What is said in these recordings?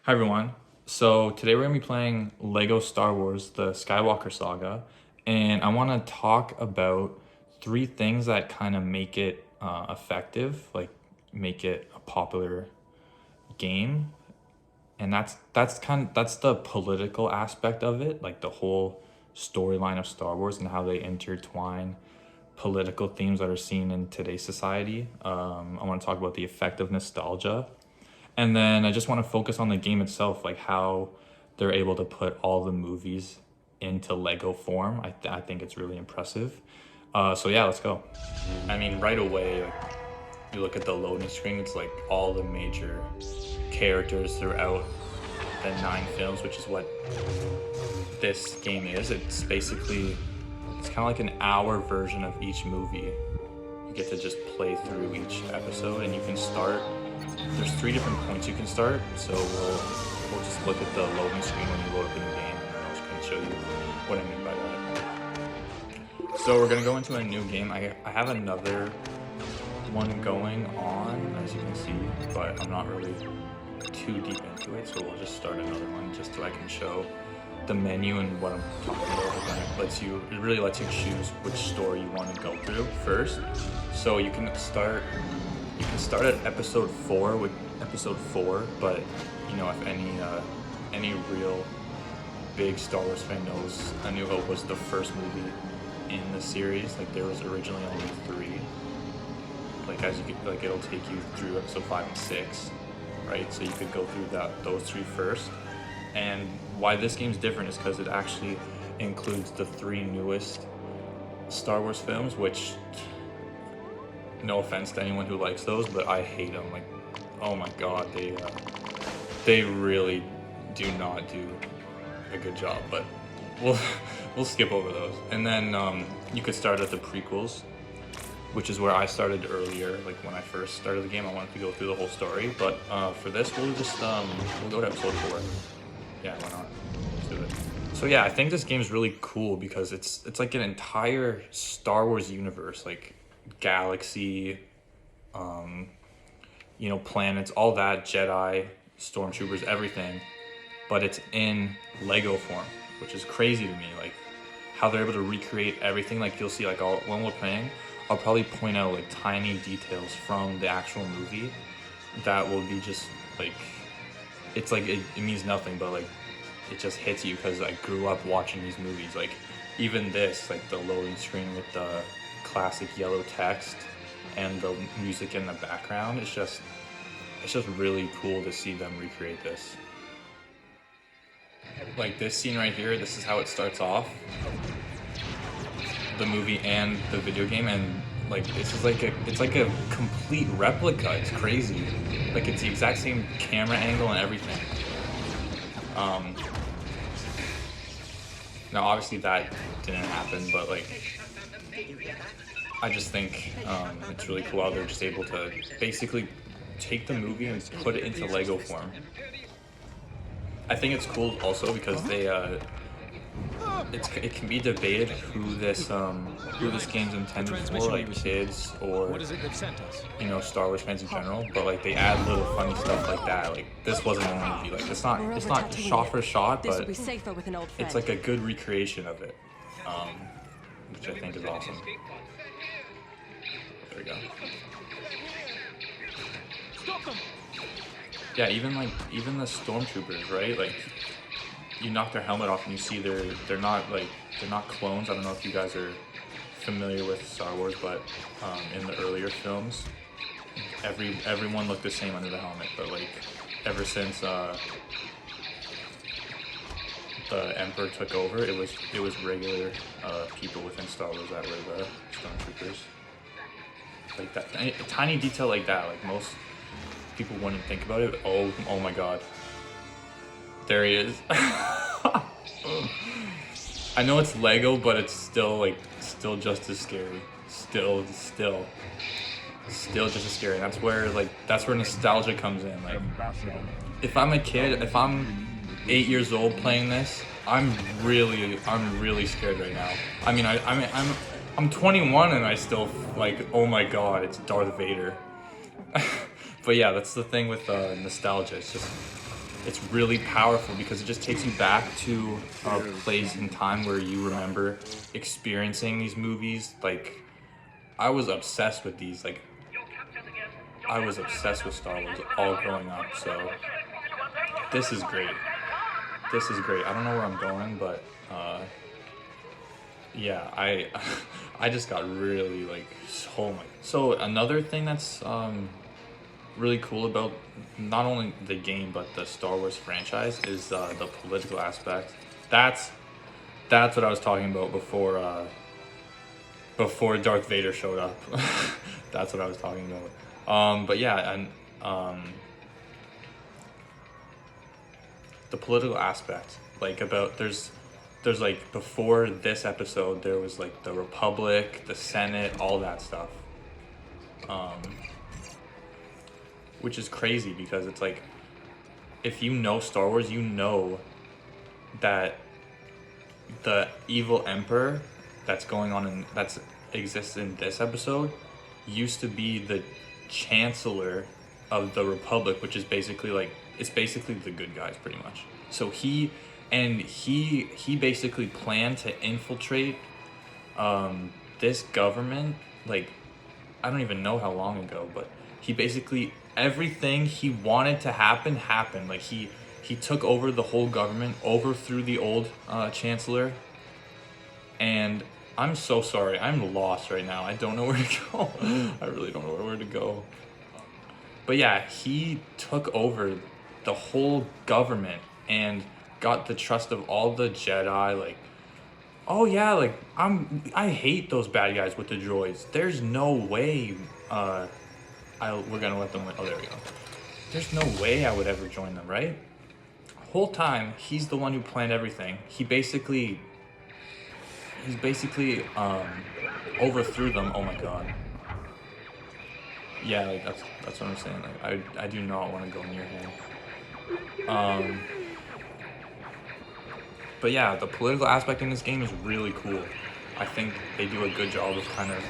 Hi everyone. So today we're gonna be playing Lego Star Wars: The Skywalker Saga, and I want to talk about three things that kind of make it effective, like make it a popular game, and that's the political aspect of it, like the whole storyline of Star Wars and how they intertwine political themes that are seen in today's society. I want to talk about the effect of nostalgia, and then I just want to focus on the game itself, like how they're able to put all the movies into Lego form. I think it's really impressive. So yeah, let's go. I mean, right away, like, you look at the loading screen, it's like all the major characters throughout the 9 films, which is what this game is. It's basically, it's kind of like an hour version of each movie. You get to just play through each episode, and you can start. There's 3 different points you can start, so we'll just look at the loading screen when you load up in the game, and then I can show you what I mean by that. So we're gonna go into a new game. I have another one going on, as you can see, but I'm not really too deep into it, so we'll just start another one just so I can show the menu and what I'm talking about. It really lets you choose which story you want to go through first. So you can start at episode 4 with episode 4, but you know, if any real big Star Wars fan knows, A New Hope was the first movie in the series. Like, there was originally only 3. Like, as you could, like, it'll take you through episode 5 and 6, right? So you could go through those 3 first. And why this game's different is because it actually includes the 3 newest Star Wars films, which, no offense to anyone who likes those, but I hate them. Like, oh my god, they really do not do a good job. But we'll skip over those. And then you could start at the prequels, which is where I started earlier. Like, when I first started the game, I wanted to go through the whole story. But for this, we'll just we'll go to episode 4. Yeah, why not? Let's do it. So yeah, I think this game is really cool because it's like an entire Star Wars universe, like galaxy, you know, planets, all that, Jedi, stormtroopers, everything, but it's in Lego form, which is crazy to me. Like, how they're able to recreate everything. Like, you'll see, like, when we're playing, I'll probably point out like tiny details from the actual movie that will be just like, it's like it means nothing, but like it just hits you because I grew up watching these movies. Like, even this, like the loading screen with the classic yellow text and the music in the background, it's just really cool to see them recreate this. Like, this scene right here, this is how it starts off, the movie and the video game, and like it's like a complete replica. It's crazy. Like, it's the exact same camera angle and everything. Now obviously that didn't happen, but like, I just think it's really cool how they're just able to basically take the movie and put it into Lego form. I think it's cool also because it can be debated who this game's intended for, like kids or, you know, Star Wars fans in general. But like, they add little funny stuff like that. Like, this wasn't a movie. Like, it's not shot for shot, but it's like a good recreation of it, which I think is awesome. There we go. Yeah, even the stormtroopers, right? Like, you knock their helmet off and you see they're not clones. I don't know if you guys are familiar with Star Wars, but in the earlier films, everyone looked the same under the helmet. But like, ever since the Emperor took over, it was regular people within Star Wars that were the stormtroopers. Like, that a tiny detail like that, like most people wouldn't think about it. Oh my god. There he is. I know it's Lego, but it's still just as scary. Still just as scary. And that's where nostalgia comes in. Like, if I'm a kid, if I'm 8 years old playing this, I'm really scared right now. I mean, I'm 21 and I still, like, oh my god, it's Darth Vader. But yeah, that's the thing with nostalgia. It's just, it's really powerful because it just takes you back to a place in time where you remember experiencing these movies. Like, I was obsessed with these. Like, I was obsessed with Star Wars all growing up. So this is great. This is great. I don't know where I'm going, but yeah, I I just got really like, oh my. So another thing that's really cool about not only the game but the Star Wars franchise is the political aspect. That's what I was talking about before Darth Vader showed up. That's what I was talking about. But yeah, and the political aspect, like about there's like before this episode there was like the Republic, the Senate, all that stuff. Which is crazy because it's like, if you know Star Wars, you know that the evil emperor that's going on and that's exists in this episode used to be the chancellor of the Republic, which is basically like, it's basically the good guys pretty much. So he basically planned to infiltrate this government, like, I don't even know how long ago, but he basically, everything he wanted to happen happened. Like, he took over the whole government, overthrew the old chancellor, and I'm so sorry, I'm lost right now. I don't know where to go. I really don't know where to go. But yeah, he took over the whole government and got the trust of all the Jedi. Like, oh yeah, like I hate those bad guys with the droids. There's no way we're gonna let them win. Oh, there we go. There's no way I would ever join them, right? Whole time he's the one who planned everything. He's basically overthrew them. Oh my god. Yeah, like that's what I'm saying. Like, I do not want to go near him. But yeah, the political aspect in this game is really cool. I think they do a good job of kind of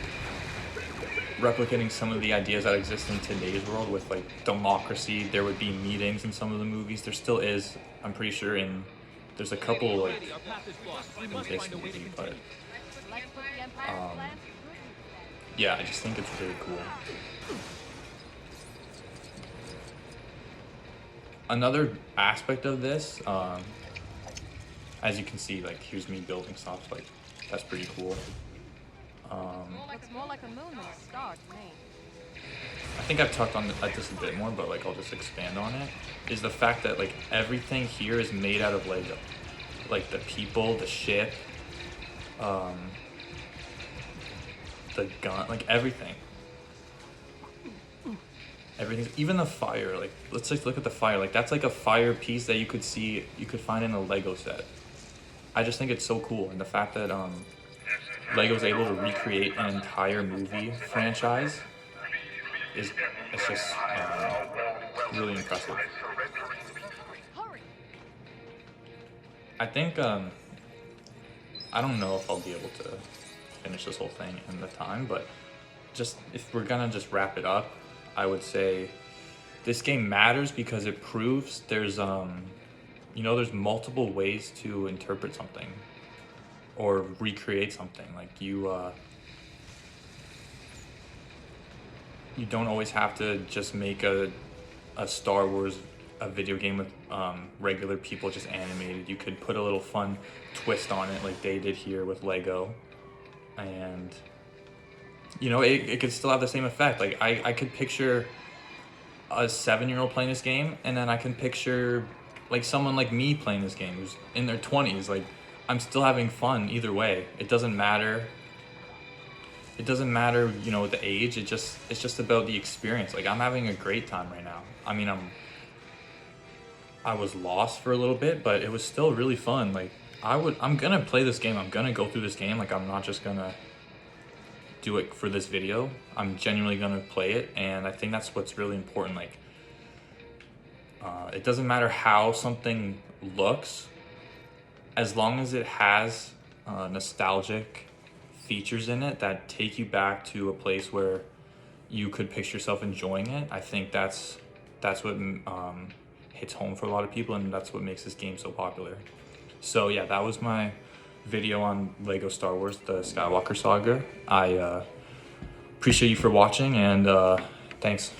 replicating some of the ideas that exist in today's world with like democracy. There would be meetings in some of the movies. There still is, I'm pretty sure, there's a couple like in this movie, but yeah, I just think it's really cool. Another aspect of this, as you can see, like, here's me building stuff, like, that's pretty cool. Looks more like a moon than a star to me. I think I've talked on like this a bit more, but like I'll just expand on it, is the fact that like everything here is made out of Lego. Like the people, the ship, the gun, like everything. Everything, even the fire, like let's just look at the fire, like that's like a fire piece that you could find in a Lego set. I just think it's so cool, and the fact that Lego's able to recreate an entire movie franchise it's just really impressive. I think I don't know if I'll be able to finish this whole thing in the time, but just if we're gonna just wrap it up, I would say this game matters because it proves there's there's multiple ways to interpret something or recreate something. Like you don't always have to just make a Star Wars a video game with regular people just animated. You could put a little fun twist on it like they did here with Lego, and it could still have the same effect. Like I could picture a 7-year-old playing this game, and then I can picture like someone like me playing this game who's in their 20s. Like, I'm still having fun either way. It doesn't matter. It doesn't matter, the age. It's just about the experience. Like, I'm having a great time right now. I mean, I was lost for a little bit, but it was still really fun. Like, I'm gonna play this game. I'm gonna go through this game. Like, I'm not just gonna do it for this video. I'm genuinely gonna play it, and I think that's what's really important. Like, it doesn't matter how something looks, as long as it has nostalgic features in it that take you back to a place where you could picture yourself enjoying it. I think that's what hits home for a lot of people, and that's what makes this game so popular. So yeah, that was my video on Lego Star Wars, the Skywalker Saga. I appreciate you for watching, and thanks.